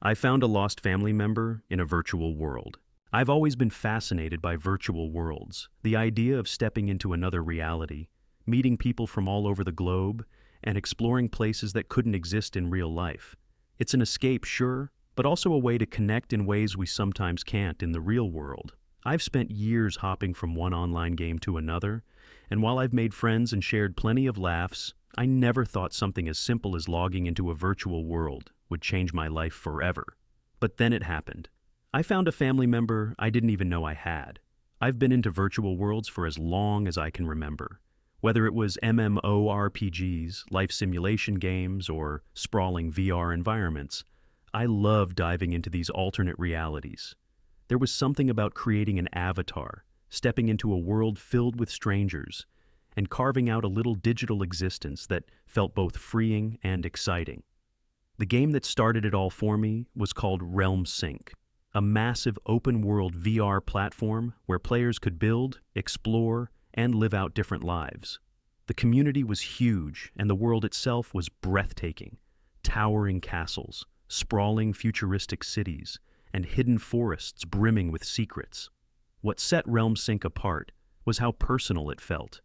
I found a lost family member in a virtual world. I've always been fascinated by virtual worlds, the idea of stepping into another reality, meeting people from all over the globe, and exploring places that couldn't exist in real life. It's an escape, sure, but also a way to connect in ways we sometimes can't in the real world. I've spent years hopping from one online game to another, and while I've made friends and shared plenty of laughs, I never thought something as simple as logging into a virtual world would change my life forever. But then it happened. I found a family member I didn't even know I had. I've been into virtual worlds for as long as I can remember. Whether it was MMORPGs, life simulation games, or sprawling VR environments, I love diving into these alternate realities. There was something about creating an avatar, stepping into a world filled with strangers, and carving out a little digital existence that felt both freeing and exciting. The game that started it all for me was called Realm Sync, a massive open-world VR platform where players could build, explore, and live out different lives. The community was huge, and the world itself was breathtaking. Towering castles, sprawling futuristic cities, and hidden forests brimming with secrets. What set Realm Sync apart was how personal it felt.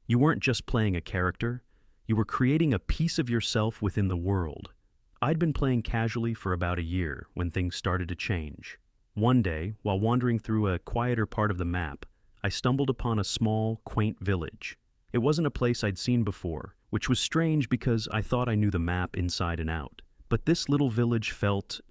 You weren't just playing a character, you were creating a piece of yourself within the world. I'd been playing casually for about a year when things started to change. One day, while wandering through a quieter part of the map, I stumbled upon a small, quaint village. It wasn't a place I'd seen before, which was strange because I thought I knew the map inside and out. But this little village felt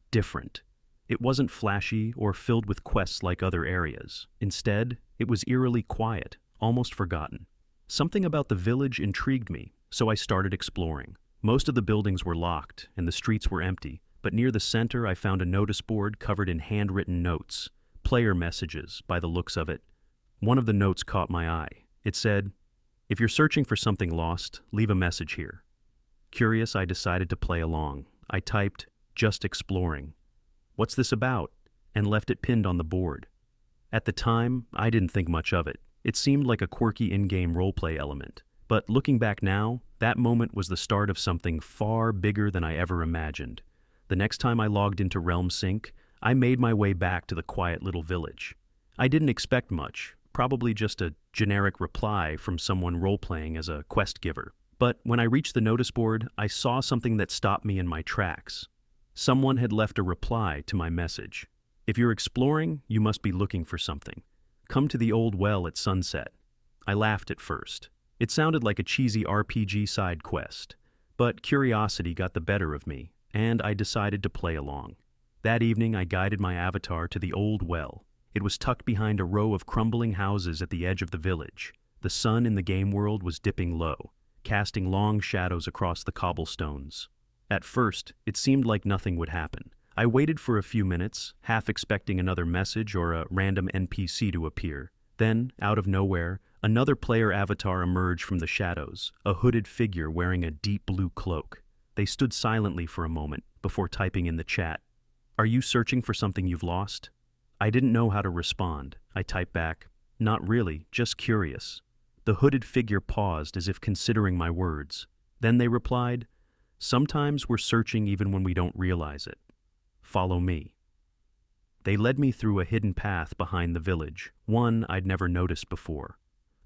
different. It wasn't flashy or filled with quests like other areas. Instead, it was eerily quiet, almost forgotten. Something about the village intrigued me, so I started exploring. Most of the buildings were locked and the streets were empty, but near the center I found a notice board covered in handwritten notes, player messages by the looks of it. One of the notes caught my eye. It said, "If you're searching for something lost, leave a message here." Curious, I decided to play along. I typed, "Just exploring. What's this about?" and left it pinned on the board. At the time, I didn't think much of it. It seemed like a quirky in-game roleplay element. But looking back now, that moment was the start of something far bigger than I ever imagined. The next time I logged into Realm Sync, I made my way back to the quiet little village. I didn't expect much, probably just a generic reply from someone role-playing as a quest giver. But when I reached the notice board, I saw something that stopped me in my tracks. Someone had left a reply to my message. "If you're exploring, you must be looking for something. Come to the old well at sunset." I laughed at first. It sounded like a cheesy RPG side quest, but curiosity got the better of me, and I decided to play along. That evening, I guided my avatar to the old well. It was tucked behind a row of crumbling houses at the edge of the village. The sun in the game world was dipping low, casting long shadows across the cobblestones. At first, it seemed like nothing would happen. I waited for a few minutes, half expecting another message or a random NPC to appear. Then, out of nowhere, another player avatar emerged from the shadows, a hooded figure wearing a deep blue cloak. They stood silently for a moment before typing in the chat, "Are you searching for something you've lost?" I didn't know how to respond. I typed back, "Not really, just curious." The hooded figure paused as if considering my words. Then they replied, "Sometimes we're searching even when we don't realize it. Follow me." They led me through a hidden path behind the village, one I'd never noticed before.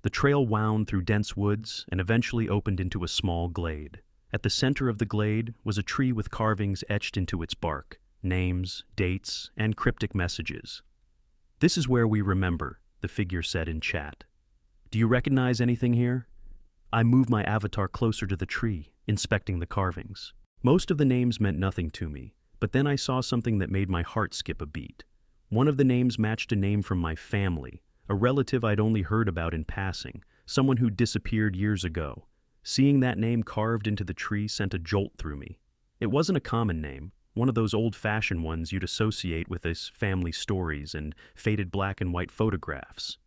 The trail wound through dense woods and eventually opened into a small glade. At the center of the glade was a tree with carvings etched into its bark, names, dates, and cryptic messages. "This is where we remember," the figure said in chat. "Do you recognize anything here?" I moved my avatar closer to the tree, inspecting the carvings. Most of the names meant nothing to me, but then I saw something that made my heart skip a beat. One of the names matched a name from my family, a relative I'd only heard about in passing, someone who disappeared years ago. Seeing that name carved into the tree sent a jolt through me. It wasn't a common name, one of those old-fashioned ones you'd associate with his family stories and faded black and white photographs.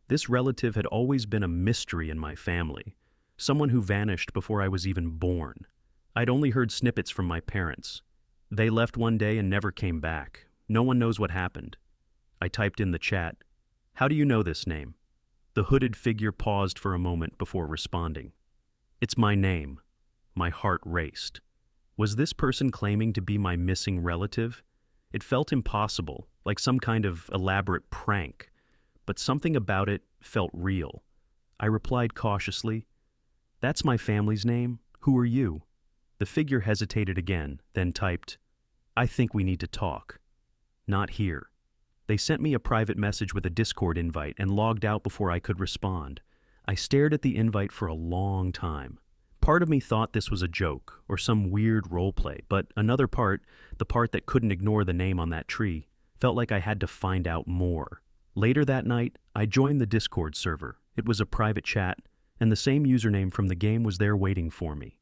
This relative had always been a mystery in my family, someone who vanished before I was even born. I'd only heard snippets from my parents. They left one day and never came back. No one knows what happened. I typed in the chat, "How do you know this name?" The hooded figure paused for a moment before responding. "It's my name." My heart raced. Was this person claiming to be my missing relative? It felt impossible, like some kind of elaborate prank, but something about it felt real. I replied cautiously, "That's my family's name. Who are you?" The figure hesitated again, then typed, "I think we need to talk." Not here. They sent me a private message with a Discord invite and logged out before I could respond. I stared at the invite for a long time. Part of me thought this was a joke or some weird roleplay, but another part, the part that couldn't ignore the name on that tree, felt like I had to find out more. Later that night, I joined the Discord server. It was a private chat, and the same username from the game was there waiting for me.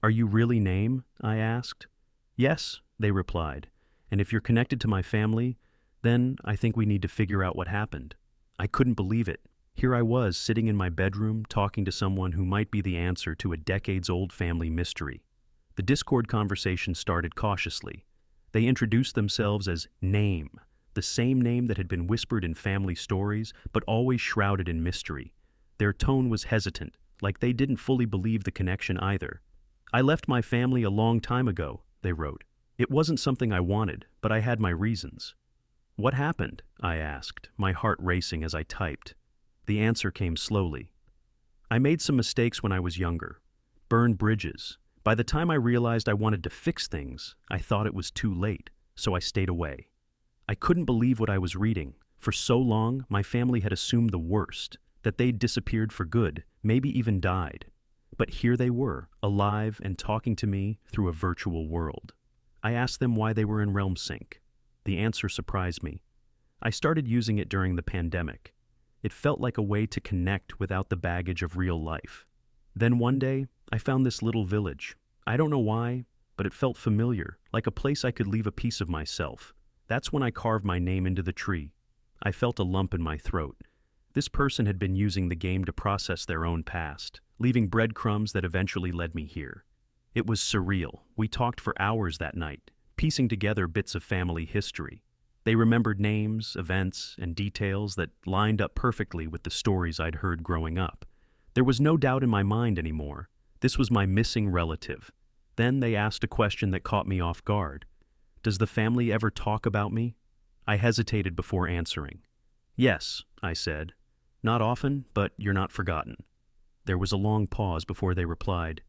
"Are you really Name?" I asked. "Yes," they replied, "and if you're connected to my family, then I think we need to figure out what happened." I couldn't believe it. Here I was, sitting in my bedroom, talking to someone who might be the answer to a decades-old family mystery. The Discord conversation started cautiously. They introduced themselves as Name, the same name that had been whispered in family stories, but always shrouded in mystery. Their tone was hesitant, like they didn't fully believe the connection either. "I left my family a long time ago," they wrote. "It wasn't something I wanted, but I had my reasons." "What happened?" I asked, my heart racing as I typed. The answer came slowly. "I made some mistakes when I was younger. Burned bridges. By the time I realized I wanted to fix things, I thought it was too late, so I stayed away." I couldn't believe what I was reading. For so long, my family had assumed the worst, that they'd disappeared for good, maybe even died. But here they were, alive and talking to me through a virtual world. I asked them why they were in Realm Sync. The answer surprised me. I started using it during the pandemic. It felt like a way to connect without the baggage of real life. Then one day, I found this little village. I don't know why, but it felt familiar, like a place I could leave a piece of myself. That's when I carved my name into the tree. I felt a lump in my throat. This person had been using the game to process their own past, leaving breadcrumbs that eventually led me here. It was surreal. We talked for hours that night, piecing together bits of family history. They remembered names, events, and details that lined up perfectly with the stories I'd heard growing up. There was no doubt in my mind anymore. This was my missing relative. Then they asked a question that caught me off guard. "Does the family ever talk about me?" I hesitated before answering. "Yes," I said. "Not often, but you're not forgotten." There was a long pause before they replied,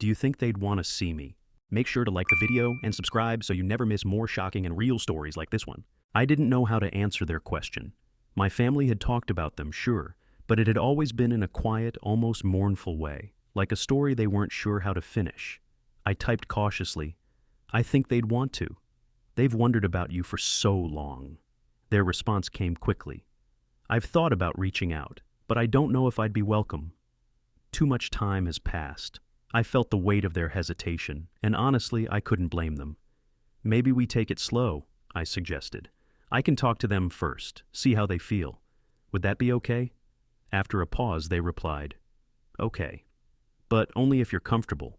"Do you think they'd want to see me?" Make sure to like the video and subscribe so you never miss more shocking and real stories like this one. I didn't know how to answer their question. My family had talked about them, sure, but it had always been in a quiet, almost mournful way, like a story they weren't sure how to finish. I typed cautiously, "I think they'd want to. They've wondered about you for so long." Their response came quickly. "I've thought about reaching out, but I don't know if I'd be welcome." Too much time has passed. I felt the weight of their hesitation, and honestly, I couldn't blame them. "Maybe we take it slow," I suggested. "I can talk to them first, see how they feel. Would that be okay?" After a pause, they replied, "Okay, but only if you're comfortable."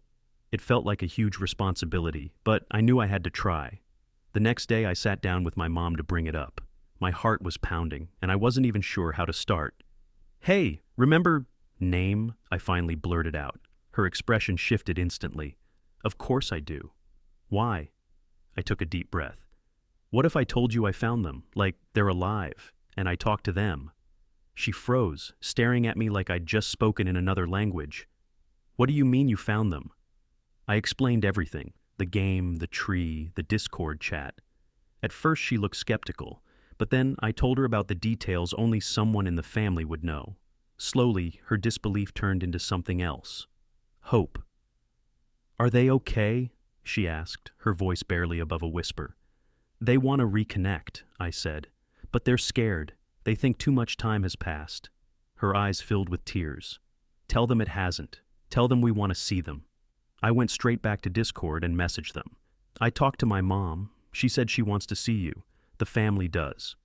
It felt like a huge responsibility, but I knew I had to try. The next day, I sat down with my mom to bring it up. My heart was pounding, and I wasn't even sure how to start. "Hey, remember Name?" I finally blurted out. Her expression shifted instantly. "Of course I do." "Why?" I took a deep breath. "What if I told you I found them, like they're alive, and I talked to them?" She froze, staring at me like I'd just spoken in another language. "What do you mean you found them?" I explained everything, the game, the tree, the Discord chat. At first she looked skeptical, but then I told her about the details only someone in the family would know. Slowly, her disbelief turned into something else. Hope. "Are they okay?" she asked, her voice barely above a whisper. "They want to reconnect," I said, "but they're scared. They think too much time has passed." Her eyes filled with tears. "Tell them it hasn't. Tell them we want to see them." I went straight back to Discord and messaged them. "I talked to my mom. She said she wants to see you. The family does."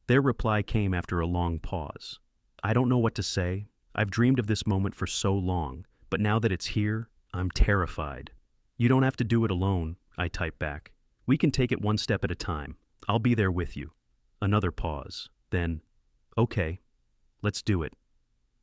Their reply came after a long pause. "I don't know what to say. I've dreamed of this moment for so long. But now that it's here, I'm terrified." "You don't have to do it alone," I typed back. "We can take it one step at a time. I'll be there with you." Another pause. Then, "Okay, let's do it."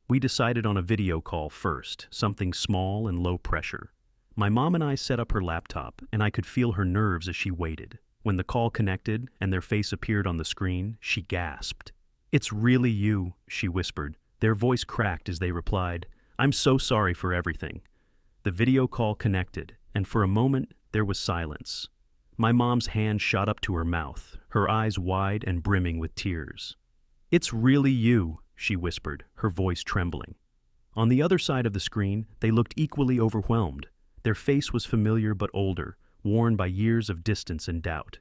We decided on a video call first, something small and low pressure. My mom and I set up her laptop, and I could feel her nerves as she waited. When the call connected and their face appeared on the screen, she gasped. "It's really you," she whispered. Their voice cracked as they replied, "I'm so sorry for everything." The video call connected, and for a moment, there was silence. My mom's hand shot up to her mouth, her eyes wide and brimming with tears. "It's really you," she whispered, her voice trembling. On the other side of the screen, they looked equally overwhelmed. Their face was familiar but older, worn by years of distance and doubt.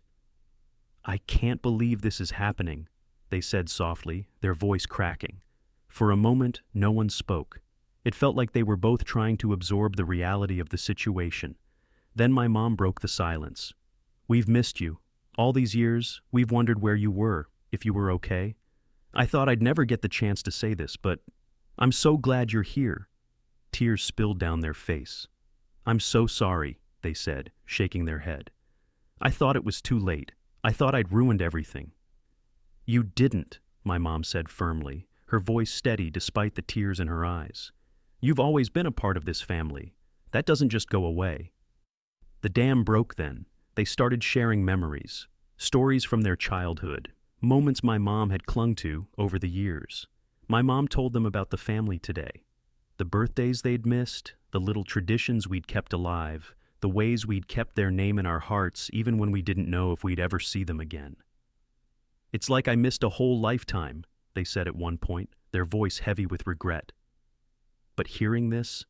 "I can't believe this is happening," they said softly, their voice cracking. For a moment, no one spoke. It felt like they were both trying to absorb the reality of the situation. Then my mom broke the silence. "We've missed you. All these years, we've wondered where you were, if you were okay. I thought I'd never get the chance to say this, but I'm so glad you're here." Tears spilled down their face. "I'm so sorry," they said, shaking their head. "I thought it was too late. I thought I'd ruined everything." "You didn't," my mom said firmly, her voice steady despite the tears in her eyes. "You've always been a part of this family. That doesn't just go away." The dam broke then. They started sharing memories, stories from their childhood, moments my mom had clung to over the years. My mom told them about the family today, the birthdays they'd missed, the little traditions we'd kept alive, the ways we'd kept their name in our hearts even when we didn't know if we'd ever see them again. "It's like I missed a whole lifetime," they said at one point, their voice heavy with regret. "But hearing this,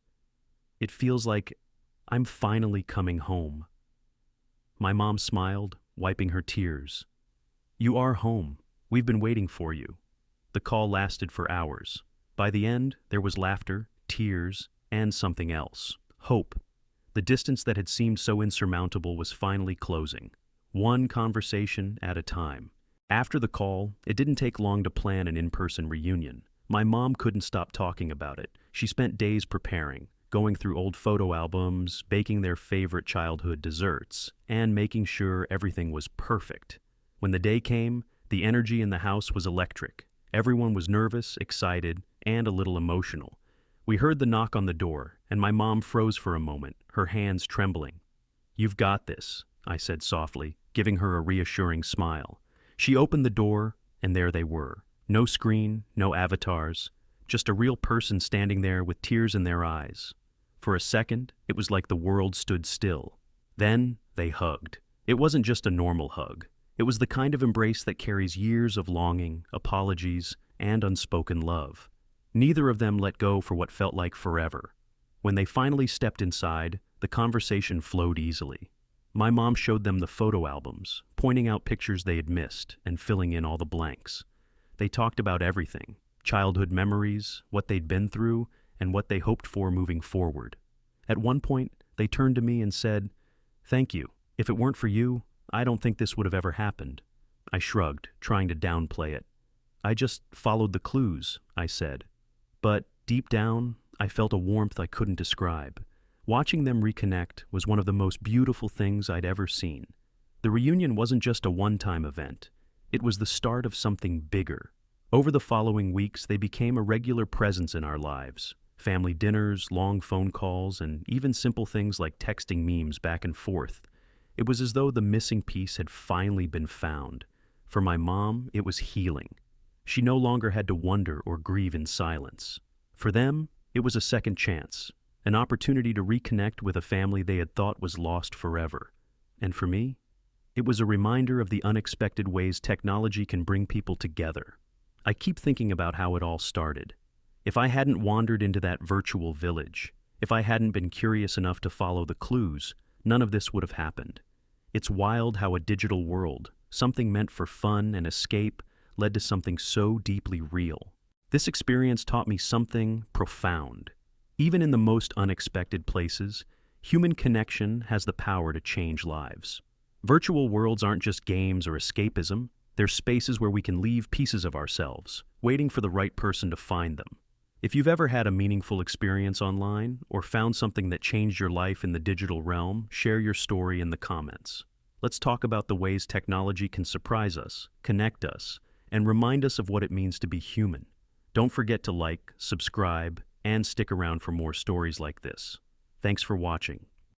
it feels like I'm finally coming home." My mom smiled, wiping her tears. "You are home. We've been waiting for you." The call lasted for hours. By the end, there was laughter, tears, and something else. Hope. The distance that had seemed so insurmountable was finally closing, one conversation at a time. After the call, it didn't take long to plan an in-person reunion. My mom couldn't stop talking about it. She spent days preparing, going through old photo albums, baking their favorite childhood desserts, and making sure everything was perfect. When the day came, the energy in the house was electric. Everyone was nervous, excited, and a little emotional. We heard the knock on the door, and my mom froze for a moment, her hands trembling. "You've got this," I said softly, giving her a reassuring smile. She opened the door, and there they were. No screen, no avatars, just a real person standing there with tears in their eyes. For a second, it was like the world stood still. Then they hugged. It wasn't just a normal hug. It was the kind of embrace that carries years of longing, apologies, and unspoken love. Neither of them let go for what felt like forever. When they finally stepped inside, the conversation flowed easily. My mom showed them the photo albums, pointing out pictures they had missed and filling in all the blanks. They talked about everything: childhood memories, what they'd been through, and what they hoped for moving forward. At one point, they turned to me and said, "Thank you. If it weren't for you, I don't think this would have ever happened." I shrugged, trying to downplay it. "I just followed the clues," I said. But deep down, I felt a warmth I couldn't describe. Watching them reconnect was one of the most beautiful things I'd ever seen. The reunion wasn't just a one-time event. It was the start of something bigger. Over the following weeks, they became a regular presence in our lives. Family dinners, long phone calls, and even simple things like texting memes back and forth. It was as though the missing piece had finally been found. For my mom, it was healing. She no longer had to wonder or grieve in silence. For them, it was a second chance, an opportunity to reconnect with a family they had thought was lost forever. And for me, it was a reminder of the unexpected ways technology can bring people together. I keep thinking about how it all started. If I hadn't wandered into that virtual village, if I hadn't been curious enough to follow the clues, none of this would have happened. It's wild how a digital world, something meant for fun and escape, led to something so deeply real. This experience taught me something profound. Even in the most unexpected places, human connection has the power to change lives. Virtual worlds aren't just games or escapism. They're spaces where we can leave pieces of ourselves, waiting for the right person to find them. If you've ever had a meaningful experience online or found something that changed your life in the digital realm, share your story in the comments. Let's talk about the ways technology can surprise us, connect us, and remind us of what it means to be human. Don't forget to like, subscribe, and stick around for more stories like this. Thanks for watching.